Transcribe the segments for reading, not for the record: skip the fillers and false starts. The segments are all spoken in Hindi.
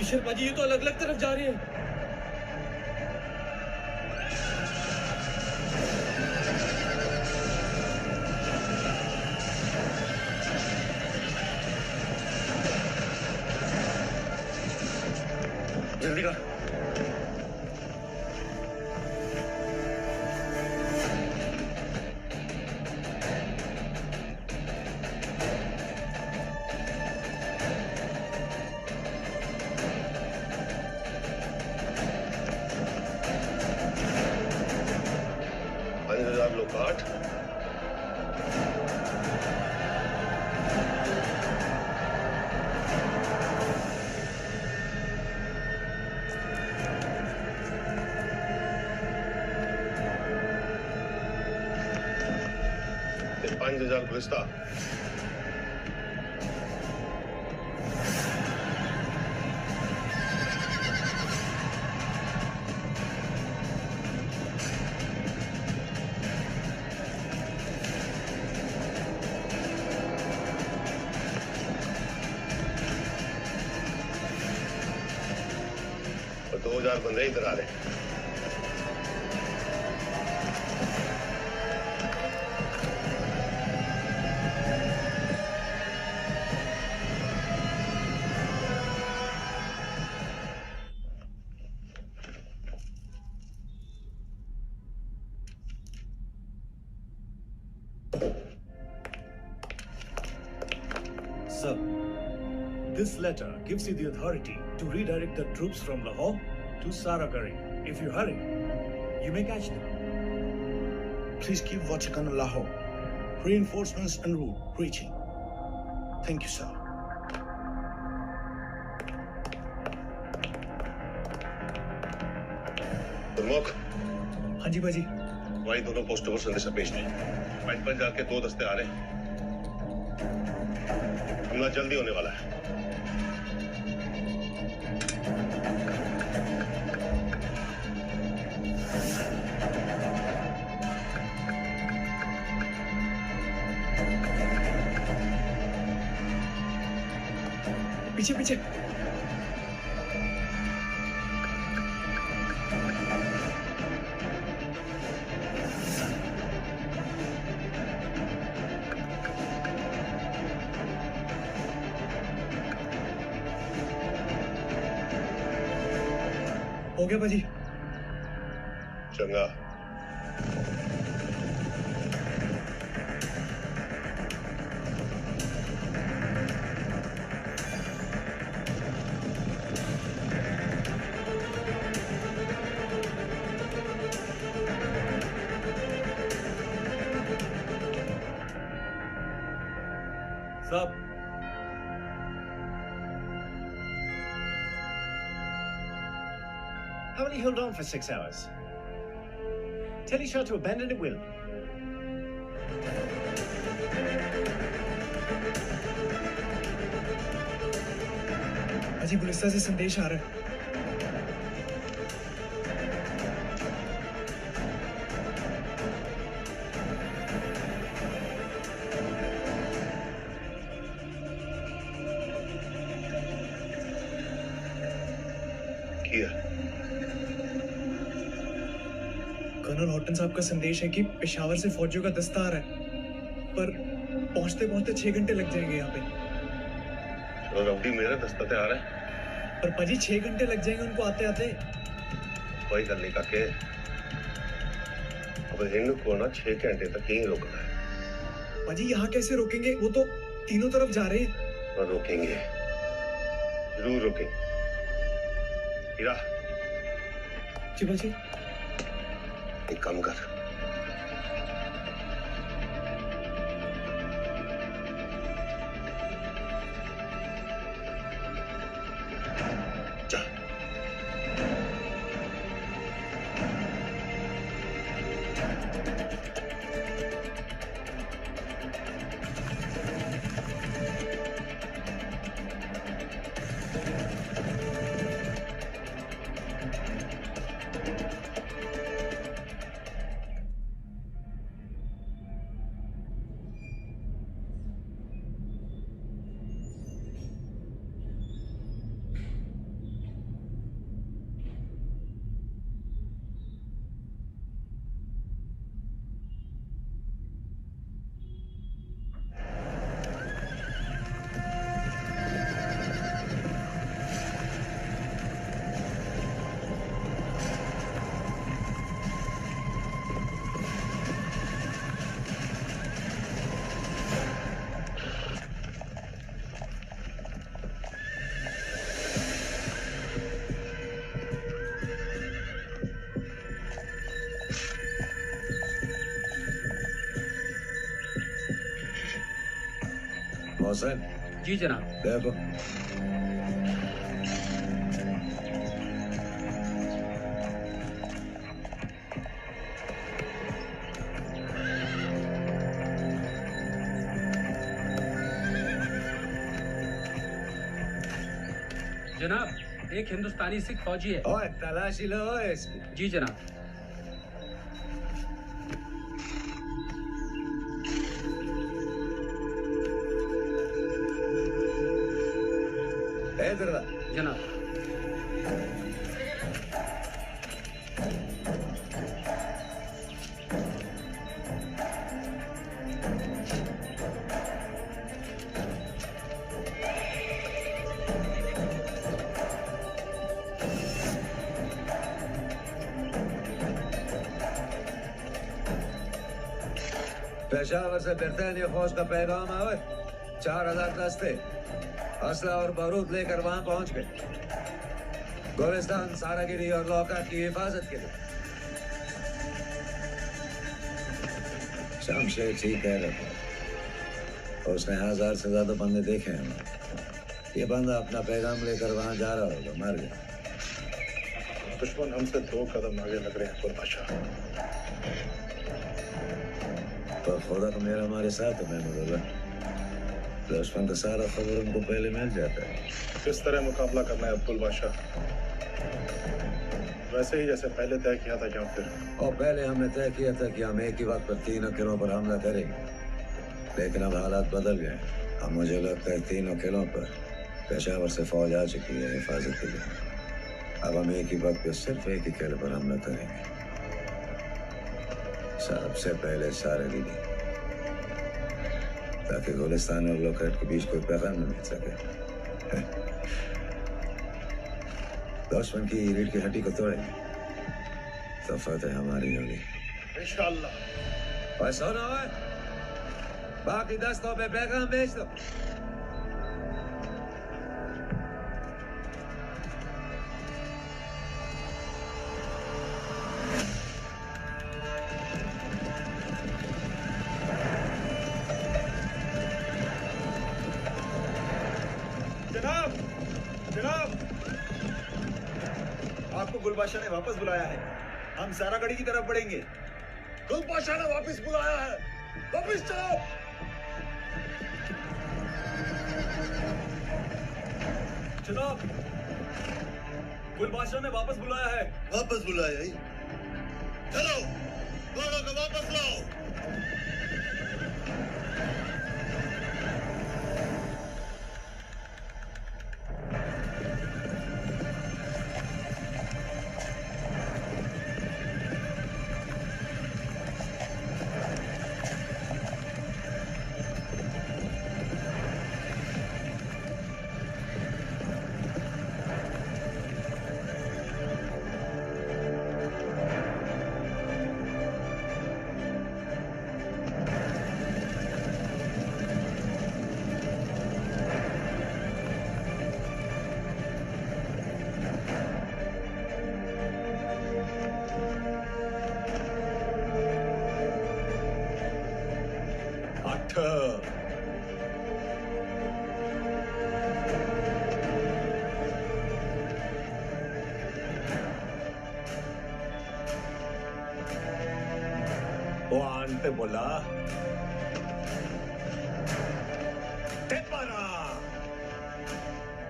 ईश्वर पाजी ये तो अलग अलग तरफ जा रही है। जल्दी कर। काट। ये 5,000 गुलिस्ता। और 2,000 बंदे इधर आ रहे हैं। Sir, this letter gives you the authority to redirect the troops from Lahore to Saragari. If you hurry, you may catch them. Please keep watching on Lahore. Reinforcements en route, reaching. Thank you, sir. गुरमुख। हाँ जी बाजी। वही दोनों पोस्टों पर संदेशा भेज दें। पंच जाके 2 दस्ते आ रहे हैं। हमला जल्दी होने वाला है। पीछे पीछे। हो गया बाजी। चंगा। Sir. How will he hold on for 6 hours? Tell Ishar to abandon at will. अजी गुलिस्ता से संदेश आ रहा है। कर्नल हॉटन साहब का संदेश है कि पेशावर से फौजियों का दस्ता आ रहा है, पर पहुंचते पहुंचते 6 घंटे लग जाएंगे यहाँ पे। चलो रवडी मेरा दस्ता आ रहा है। पर पाजी 6 घंटे लग जाएंगे उनको आते आते। कोई गल नहीं काके, अब इनको ना 6 घंटे तक यहीं रोकना है। पाजी यहाँ कैसे रोकेंगे? वो तो तीनों तरफ जा रहे हैं। और रोकेंगे, जरूर रोकेंगे। हीरा। जी बाजी। एक काम कर, जा। हुसैन जी जनाब। देखो जनाब एक हिंदुस्तानी सिख फौजी है। ओए तलाशी लो ओए इसकी। जी जनाब। इधर ला। जनाब। पेशावर से बरतानिया फौज का पैगाम आवे। 4000 दस्ते असला और बारूद लेकर वहां पहुंच गए। गोलिस्तान, सारागिरी और लौकात की हिफाजत के लिए। शमशेर ठीक कह रहा था। उसने 1000 से ज्यादा बंदे देखे हैं। ये बंदा अपना पैगाम लेकर वहां जा रहा होगा। मर गया। दुश्मन हमसे 2 कदम आगे लग रहे हैं कुलबादशाह। पर खुदा तो मेरा हमारे साथ है। मैं दुश्मन का सारा खबर उनको पहले मिल जाता है। किस तरह मुकाबला करना है अब्दुल बादशाह? वैसे ही जैसे पहले तय किया था क्या फिर? और पहले हमने तय किया था कि हम एक ही वक्त पर 3 किलों पर हमला करेंगे, लेकिन अब हालात बदल गए। अब मुझे लगता है 3 किलों पर पेशावर से फौज आ चुकी है हिफाजत के लिए। अब हम एक ही वक्त पे सिर्फ एक ही किले पर हमला करेंगे। सबसे पहले सारागिरी, ताकि गुलिस्तान और लोकेट के बीच कोई पैगाम न मिल सके। दुश्मन की रीढ़ की हड्डी को तोड़ेंगे तो फतेह हमारी होगी इंशाअल्लाह। और सुनो, बाकी दस्तों पे पैगाम भेज दो। जनाब, जनाब, आपको गुलबादशाह ने वापस बुलाया है। हम सारागढ़ी की तरफ बढ़ेंगे। गुलबादशाह ने वापस बुलाया है। वापस चलो। जनाब, गुलबादशाह ने वापस बुलाया है। वापस बुलाया ही। चलो, दोनों को वापस लाओ। वो आंटे बोला ते पारा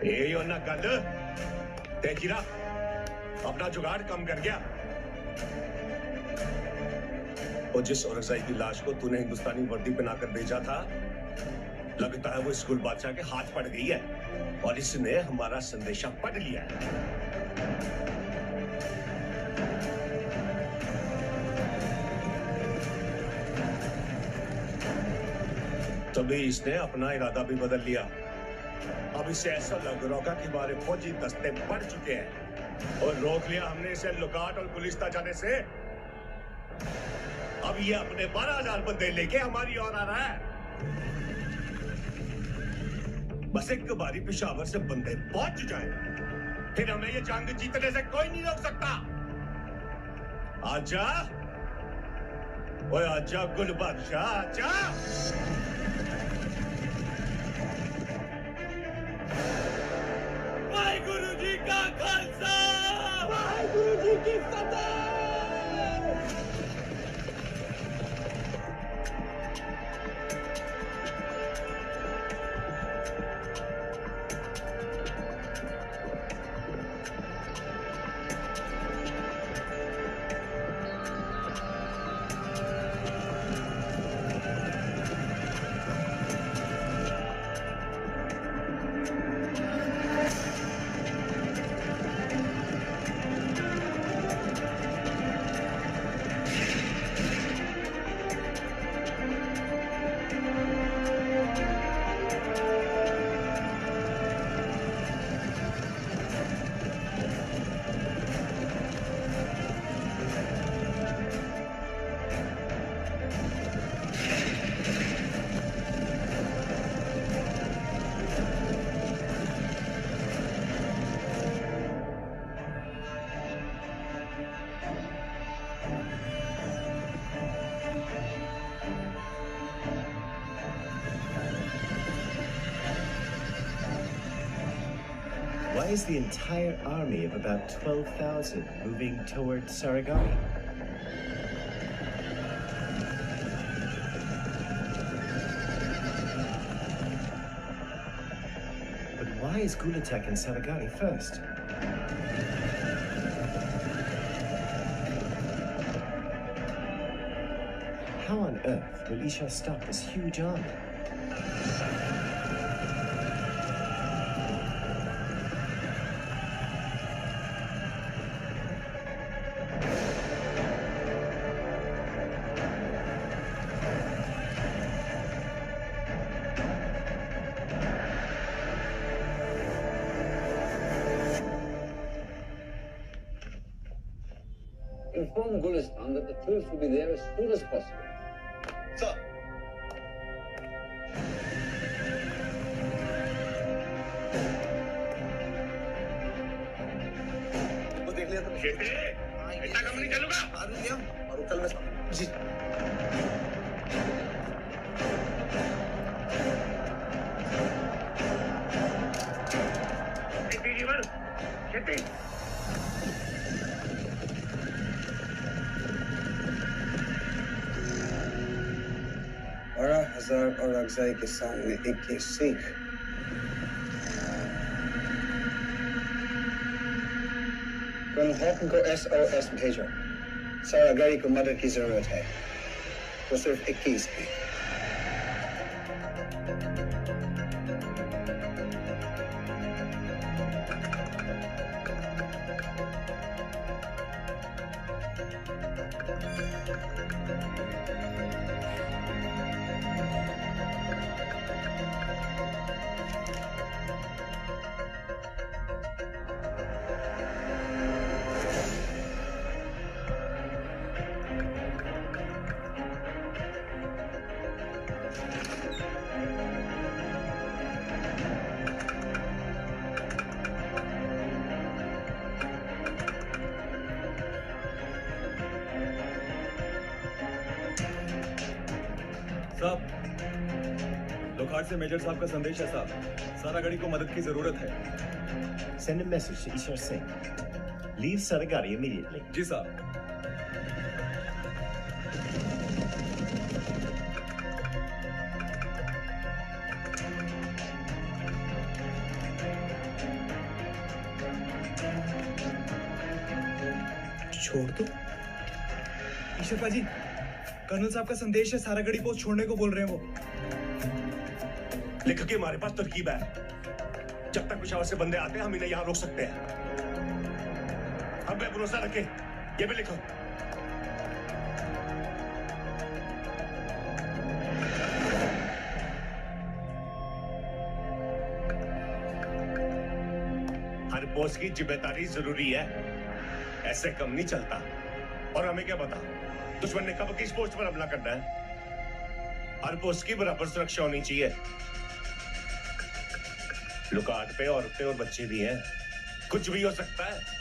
ये यो ना गल ते जीरा अपना जुगाड़ कम कर गया। और जिस औरंगजेब की लाश को तूने हिंदुस्तानी वर्दी पहनाकर भेजा था, लगता है वो स्कूल बादशाह के हाथ पड़ गई है और इसने हमारा संदेशा पढ़ लिया है। तभी इसने अपना इरादा भी बदल लिया। अब इसे ऐसा लग रहा कि हमारे फौजी दस्ते बढ़ चुके हैं और रोक लिया हमने इसे लुकाट और गुलिस्ता जाने से। अब ये अपने 12,000 बंदे लेके हमारी ओर आ रहा है। बस एक बारी पेशावर से बंदे पहुंच जाए, फिर हमें ये जंग जीतने से कोई नहीं रोक सकता। आजा, ओए आजा गुल बादशाह, आजा। गुरुजी की फतेह। Why is the entire army of about 12,000 moving toward Saragari? But why is Gulatek in Saragari first? How on earth will Isha stop this huge army? Inform Gulistan that the troops will be there as soon as possible. Sir. वो देख लिया तुमने? इतना कम नहीं चलूंगा? मार लिया और उकल में जी। खेती 12,000 और अगजाई के सामने 21 सिख। कर्नल हॉटन को SOS भेजो। सारागरी को मदद की जरूरत है। वो सिर्फ 21 है। साहब, लोखाट से मेजर साहब का संदेश है साहब। सारागढ़ी को मदद की जरूरत है। Send a message to Ishar Singh. Leave Saragari immediately. जी साहब। छोड़ दो। ईश्वर जी, कर्नल साहब का संदेश है, सारागढ़ी पोस्ट छोड़ने को बोल रहे हैं वो। लिख के हमारे पास तरकीब है। जब तक पेशावर से बंदे आते हैं हम इन्हें यहाँ रोक सकते हैं। हम पे भरोसा रखें। ये भी लिखो। हर पोस्ट की जिम्मेदारी जरूरी है। ऐसे कम नहीं चलता। और हमें क्या पता दुश्मन ने कब किस पोस्ट पर हमला करना है। हर पोस्ट की बराबर सुरक्षा होनी चाहिए। लुकाट पे औरतें और बच्चे भी हैं। कुछ भी हो सकता है।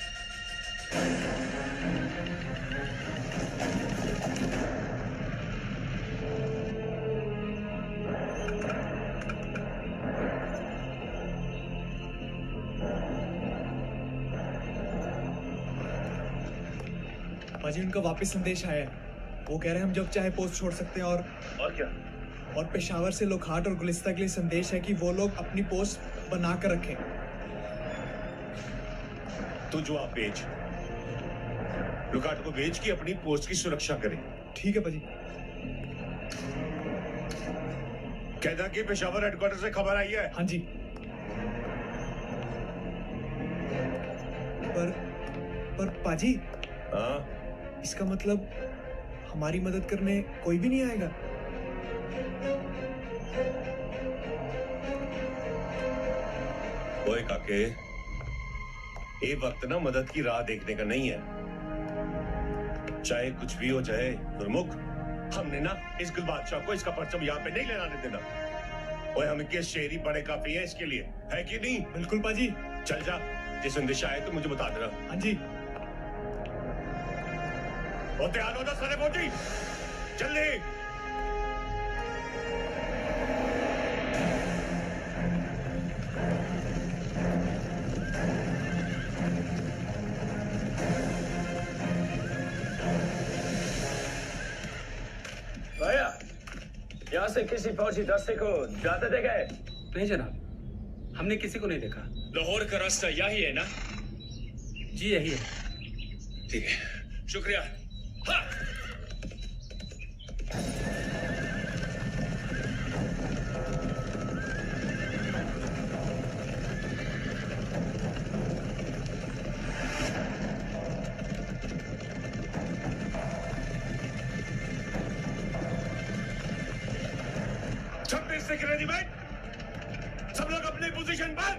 पाजी उनका वापस संदेश आया है। वो कह रहे हैं हम जब चाहे पोस्ट छोड़ सकते हैं और क्या? और पेशावर से लोखाट और गुलिस्ता के लिए संदेश है कि वो लोग अपनी पोस्ट बना कर रखें। तू जवाब भेज, लुकाट को भेज कि अपनी पोस्ट की सुरक्षा करे। ठीक है पाजी। कहना कि पेशावर हेडक्वार्टर से खबर आई है। हाँ जी। पर पाजी, हाँ, इसका मतलब हमारी मदद करने कोई भी नहीं आएगा? ओए काके, ये वक्त ना मदद की राह देखने का नहीं है। चाहे कुछ भी हो जाए गुरमुख, हमने ना इस गुल बादशाह को इसका परचम यहाँ पे नहीं लेने देना। ओए हम इनके शेर ही बड़े काफी है इसके लिए, है कि नहीं? बिल्कुल पाजी। चल जा, जिस संदेश आए तो मुझे बता देना। हाँ जी। और तैयार हो जा सारे फौजी, जल्दी। भैया, यहाँ से किसी फौजी दस्ते को जाते देखा है? नहीं जनाब, हमने किसी को नहीं देखा। लाहौर का रास्ता यही है ना? जी यही है। ठीक है, शुक्रिया। हाँ। रेजिमेंट, सब लोग अपनी पोजीशन पर।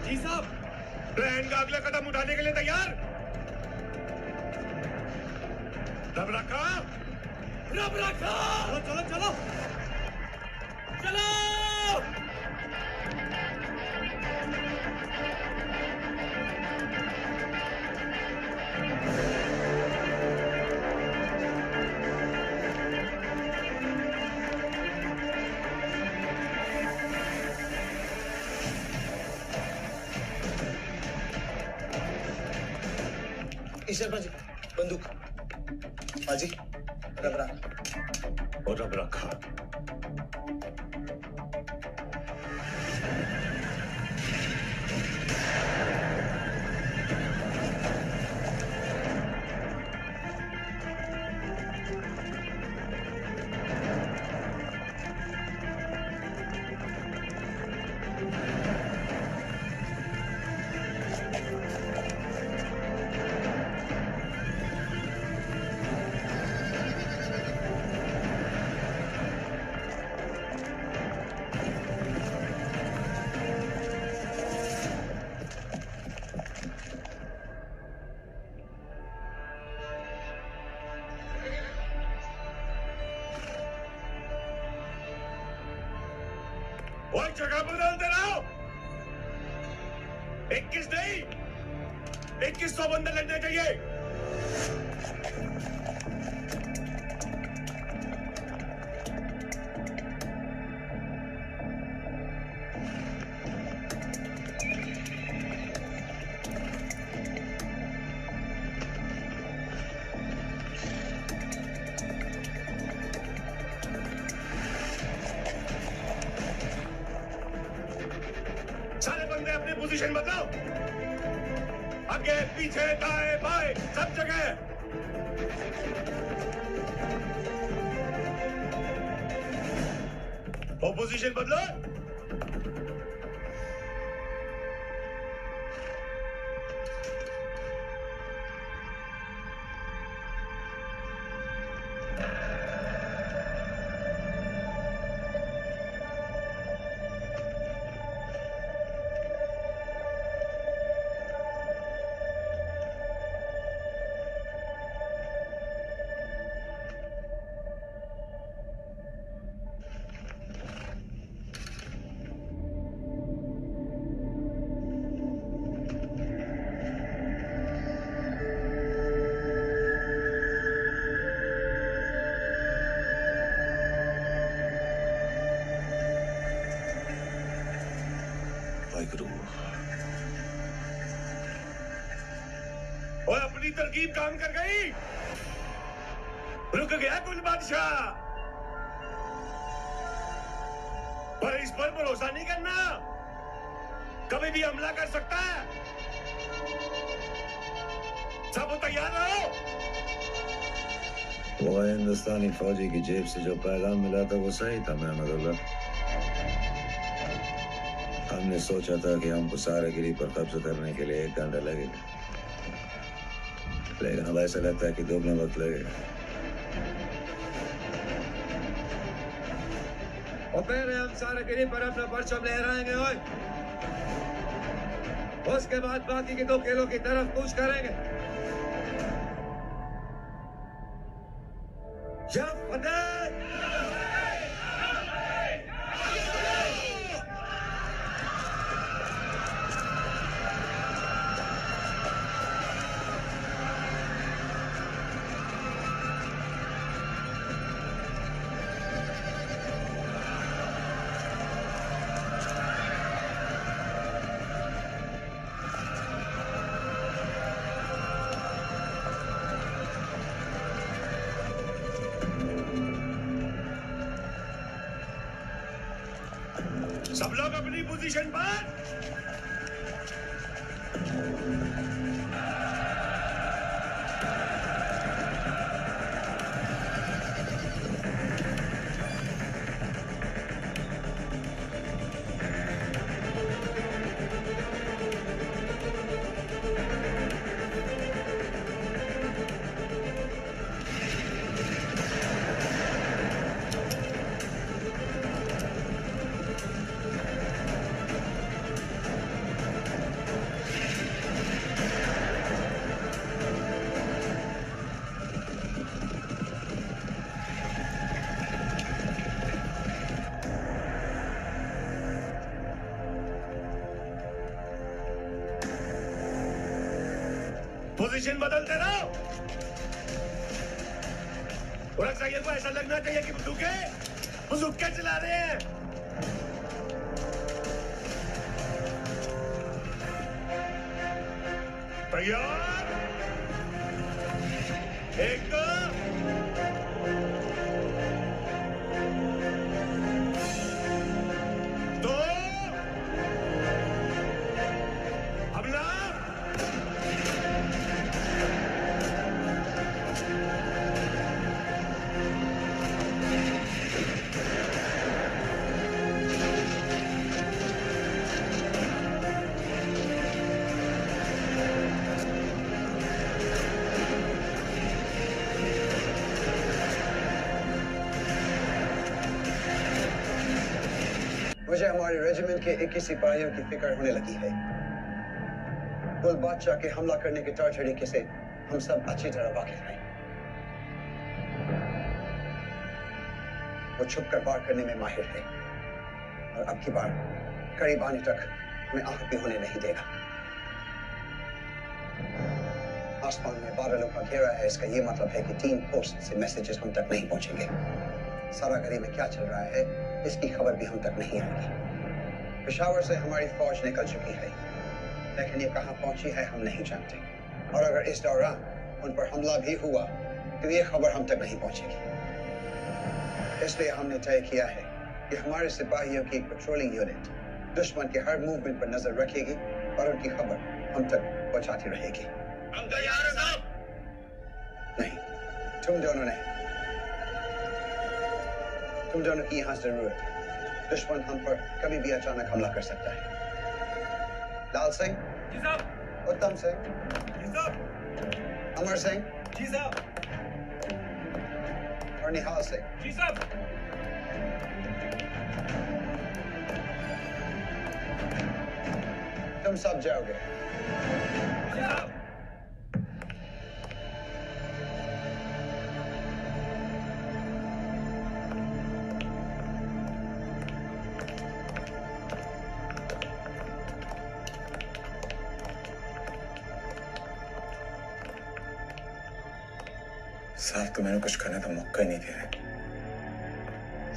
जी साहब। ट्रेन का अगला कदम उठाने के लिए तैयार? रब रखा, रब रखा। चलो चलो चलो चलो। ईश्वर पाजी, बंदूक। पाजी, रबरा। और रब रखा। जगह बदलते रहो। 21 नहीं, 2100 बंदे लगने चाहिए। पोजीशन बदलो, आगे पीछे दाएं बाएं सब जगह। पोजीशन बदलो। और अपनी तरकीब काम कर गई। रुक गया कुल बादशाह, पर इस पर भरोसा नहीं करना, कभी भी हमला कर सकता है। सब तैयार रहो। वो हिंदुस्तानी फौजी की जेब से जो पैगाम मिला था वो सही था महमदुल्लाह। हमने सोचा था कि हमको सारागिरी पर कब्जा करने के लिए 1 घंटा लगेगा, लेकिन अब ऐसा लगता है कि दोगुना वक्त लगेगा। और पहले हम सारागिरी पर अपना परचम लहराएंगे ओए। उसके बाद बाकी के 2 किलों की तरफ कूच करेंगे। या फतेह! सब लोग अपनी पोजीशन पर। पोजीशन बदलते रहो। और अक्सर को ऐसा लगना चाहिए कि बंदूकें चला रहे हैं। तैयार, 1 2 हमला। मुझे हमारे रेजिमेंट के 21 सिपाहियों की फिक्र होने लगी है। कुल बादशाह के हमला करने के तौर तरीके से हम सब अच्छी तरह वाकिफ हैं। वो छुपकर वार करने में माहिर है और अब की बार करीब आने तक हमें आहत भी होने नहीं देगा। आसमान में बादलों का घेरा है, इसका ये मतलब है कि 3 पोस्ट से मैसेजेस हम तक नहीं पहुंचेंगे। सारागरी में क्या चल रहा है इसकी खबर भी हम तक नहीं आएगी। पेशावर से हमारी फौज निकल चुकी है, लेकिन ये कहां पहुंची है हम नहीं जानते, और अगर इस दौरान उन पर हमला भी हुआ तो ये खबर हम तक नहीं पहुंचेगी। इसलिए हमने तय किया है कि हमारे सिपाहियों की एक पेट्रोलिंग यूनिट दुश्मन के हर मूवमेंट पर नजर रखेगी और उनकी खबर हम तक पहुंचाती रहेगी। हम तैयार हैं साहब। नहीं, तुम दोनों नहीं। तुम दोनों की यहां जरूरत है। दुश्मन हम पर कभी भी अचानक हमला कर सकता है। लाल सिंह जी साहब। उत्तम सिंह जी साहब। अमर सिंह जी साहब। और निहाल सिंह जी साहब। तुम सब जाओगे। जी साहब। साहब तो मैंने कुछ करने का मौका ही नहीं दे रहे।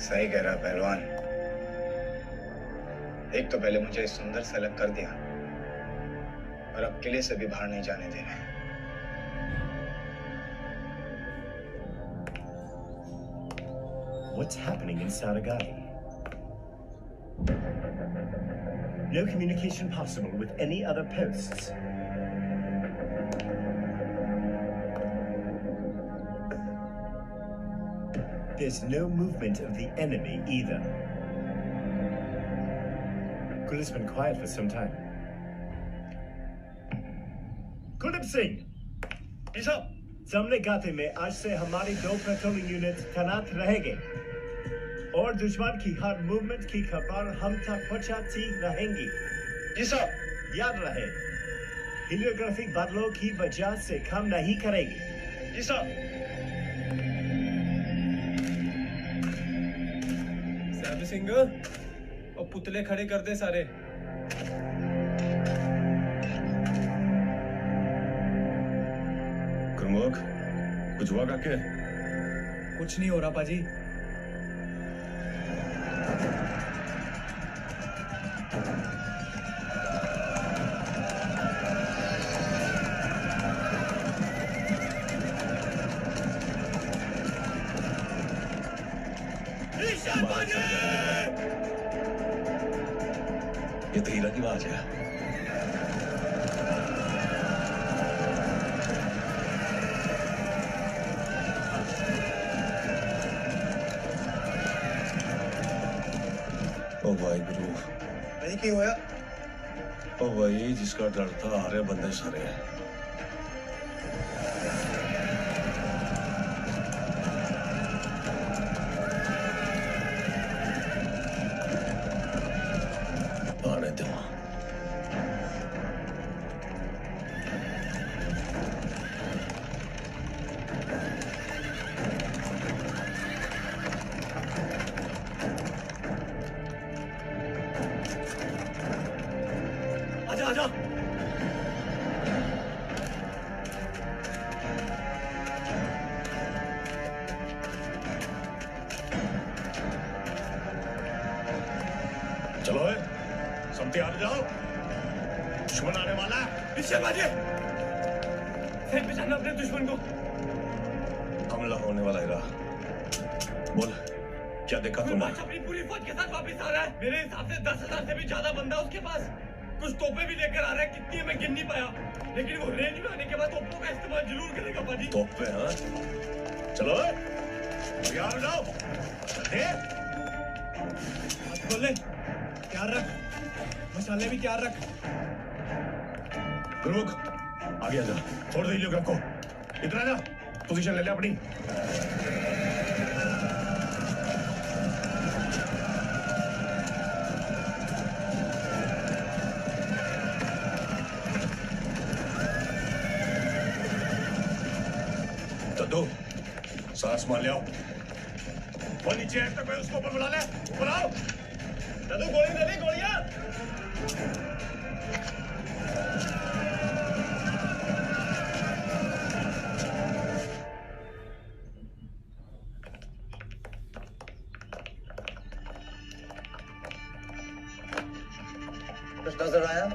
सही कह रहा पहलवान। एक तो पहले मुझे सुंदर से अलग कर दिया और अब किले से भी बाहर नहीं जाने दे रहे। What's happening in Saragari? No communication possible with any other posts. There's no movement of the enemy either. Kulip's been quiet for some time. Kulip Singh! जी साहब, सामने गाते में आज से हमारी 2 पेट्रोलिंग यूनिट तैनात रहेंगे और दुश्मन की हर मूवमेंट की खबर हम तक पहुंचाती रहेंगी। जी साहब। याद रहे, हीलियोग्राफी बादलों की वजह से काम नहीं करेगी। जी साहब। सर्विसिंग और पुतले खड़े कर दे सारे। गुरमुख, कुछ हुआ काके? कुछ नहीं हो रहा पाजी। ये तो हीरा की आवाज है। ओ भाई गुरु, नहीं क्यों होया? ओ भाई, जिसका डर था आ रहे बंदे सारे हैं। आने दो। आजा आजा। चलो है, सब तैयार हो जाओ, दुश्मन आने वाला है। पीछे बाजे, फिर पहचाना अपने दुश्मन को। हमला होने वाला है। बोल, क्या देखा तूने? अपनी पूरी फौज के साथ वापस आ रहा है। मेरे हिसाब से 10,000 से भी ज्यादा बंदा उसके पास। कुछ तोपे भी लेकर आ रहा है, कितनी है मैं गिन नहीं पाया, लेकिन वो रेंज में आने के बाद तोपों का इस्तेमाल जरूर करेगा पाजी। तोपे? हाँ, चलो तैयार हो जाओ। बोले तैयार रख, मसाले भी तैयार रख। गुरमुख, आगे आ जा, छोड़ दे हीलियोग्राफ को। इधर आ जा, पोजीशन ले ले अपनी। दो सांस मान लिया। वो नीचे है तक मैं उसको ऊपर बुला ले। बुलाओ। दादू गोली ले ले, गोलियां। कुछ नजर आया?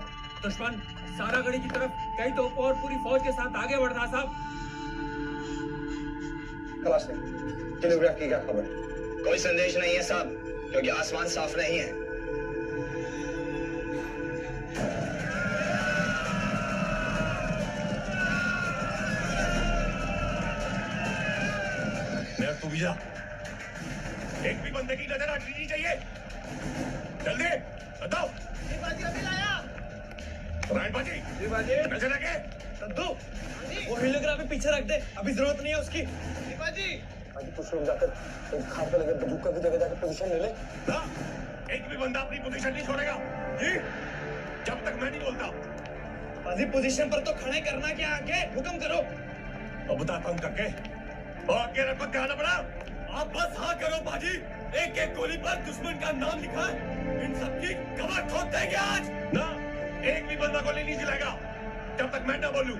दुश्मन सारागढ़ी की तरफ कई तोपों और पूरी फौज के साथ आगे बढ़ रहा साहब। खलास नहीं, टेलीग्राफ की क्या खबर? कोई संदेश नहीं है साहब, क्योंकि आसमान साफ नहीं है। मेरा तू भी जा, एक भी बंदे की नजर हटनी नहीं चाहिए। जल्दी बताओ। अभी लाया। रायन बाजी, नजर रखे। संधू, वो हीलियोग्राफ भी पीछे रख दे, अभी जरूरत नहीं है उसकी। बाजी कुछ लोग जाकर एक खाट पे लगे बंदूक की जगह जाकर पोजीशन ले ले। ना, एक भी बंदा अपनी पोजीशन नहीं छोड़ेगा जी, जब तक मैं नहीं बोलता। बाजी पोजीशन पर तो खड़े करना क्या आगे, हुक्म करो। अब बताता हूं करके, और आगे रखो, ध्यान अपना। आप बस हाँ करो बाजी, एक एक गोली पर दुश्मन का नाम लिखा है, इन सबकी कमर ठोक देंगे आज। ना, एक भी बंदा गोली नहीं चलाएगा जब तक मैं ना बोलूं।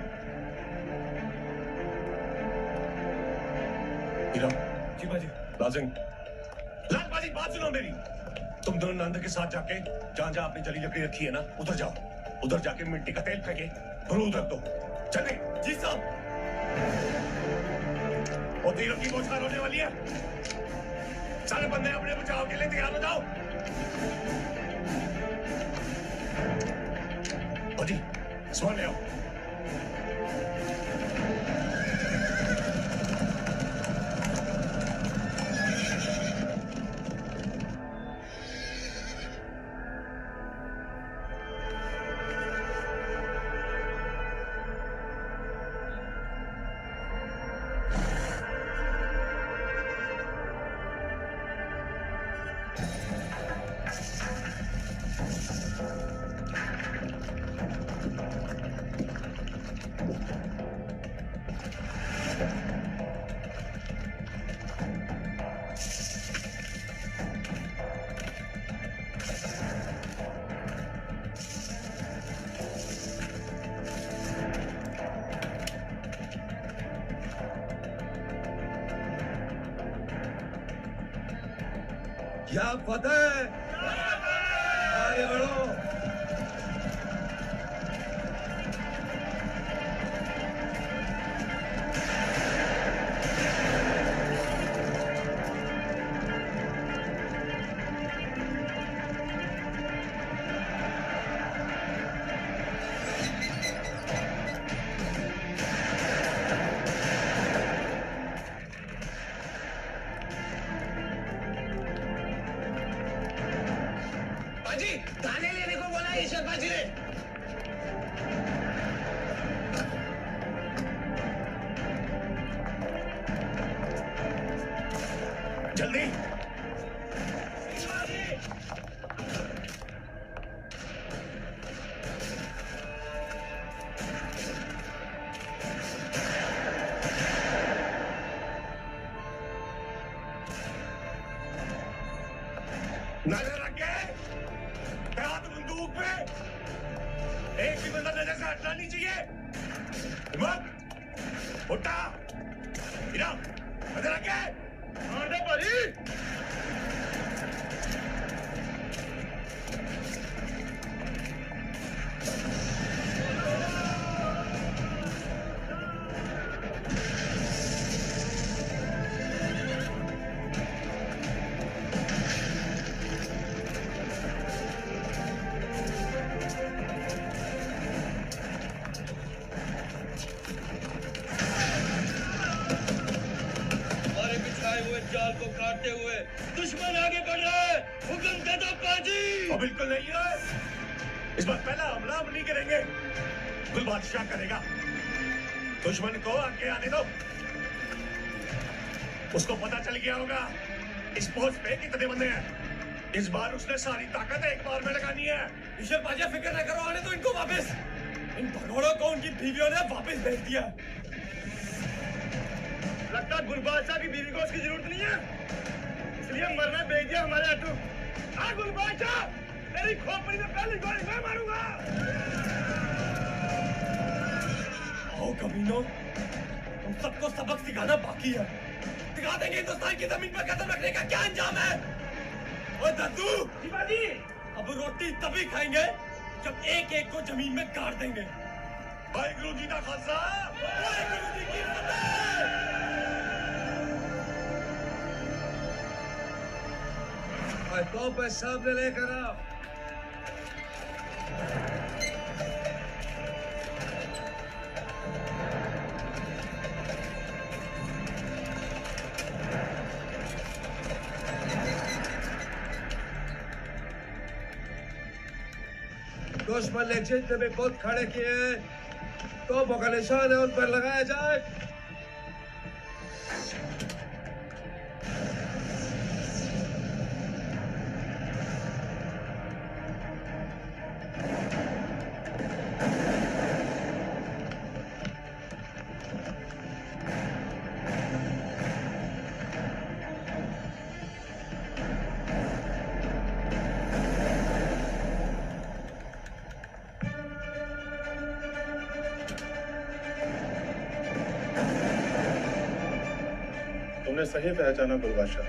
हीरा जी बाजी। लाजिंग, लाल बाजी, बात सुनो मेरी। तुम दोनों नंद के साथ जाके जहां जहां आपने जली लकड़ी रखी है ना, उधर जाओ। उधर जाके मिट्टी का तेल फेंके, बरूद रख दो। चले। जी साहब। और तीरों की बौछार होने वाली है। सारे बंदे अपने बचाव के लिए तैयार हो जाओ। फौजी सामान ले आओ। क्या फतेह, आगे बढ़ो। थाने लेने को बोला है शर्मा जी ने। जल्दी नजर रखे, हाथ बंदूक पे, एक भी बंदा नजर से हटना नहीं चाहिए। हिम्मत उठा, गिरा, नजर रखे, मार दे भाई। जाल को काटते हुए दुश्मन आगे बढ़ रहा है। हुक्म दे दो पाजी। बिल्कुल नहीं है, इस बार पहला हमला हम नहीं करेंगे, गुल बादशाह करेगा। दुश्मन को आगे आने दो, उसको पता चल गया होगा इस पोस्ट पे कितने बंदे हैं। इस बार उसने सारी ताकत एक बार में लगानी है। ईश्वर बाजा फिक्र न करो, आने दो इनको वापस। इन भगोड़ों को उनकी बीवियों ने वापस भेज दिया। लगता गुल बादशाह की बीवी को उसकी जरूरत नहीं है, इसलिए मरना भेज दिया हमारे अटू। हाँ गुल बादशाह, तेरी खोपड़ी में पहली गोली मैं मारूंगा। आओ कमीनों, तुम सबको सबक सिखाना बाकी है। दिखा देंगे हिंदुस्तान की जमीन पर कदम रखने का क्या अंजाम है। और दद्दू, शिवाजी, अब रोटी तभी खाएंगे जब एक एक को जमीन में गाड़ देंगे। वाहिगुरु जी का खालसा, वाहिगुरु जी की फतेह। तो पे सामने लेकर आओ। दुश्मन ने जितने भी बुत खड़े किए हैं, तोपों का निशान है, उन पर लगाया जाए। तुमने सही पहचाना गुल बादशाह।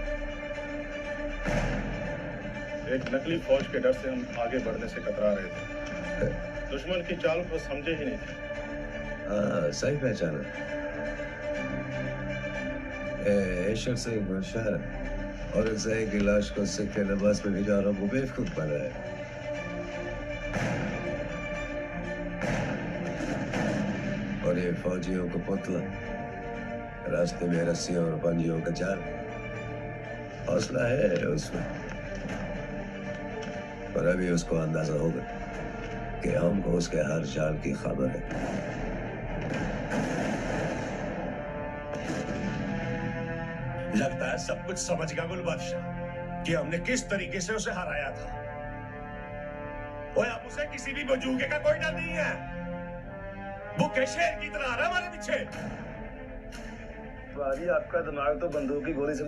एक नकली फौज के डर से हम आगे बढ़ने से कतरा रहे थे, दुश्मन की चाल को समझे ही नहीं थे। सही पहचाना। ये शख्स एक शहर है, और इस की लाश को सिक्के लिबास में भिजा रहा वो बेवकूफ बन रहा है। और ये फौजियों को पुतला, रास्ते में रस्सियों और पंजियों का जाल, हौसला है उसमें, पर अभी उसको अंदाजा होगा कि हमको उसके हर जाल की खबर है। लगता है सब कुछ समझ गया गुल बादशाह कि हमने किस तरीके से उसे हराया था। ओए अब उसे किसी भी बजूगे का कोई डर नहीं है। वो शेर की तरह आ रहा है हमारे पीछे। बाजी आपका दिमाग तो बंदूक की गोली से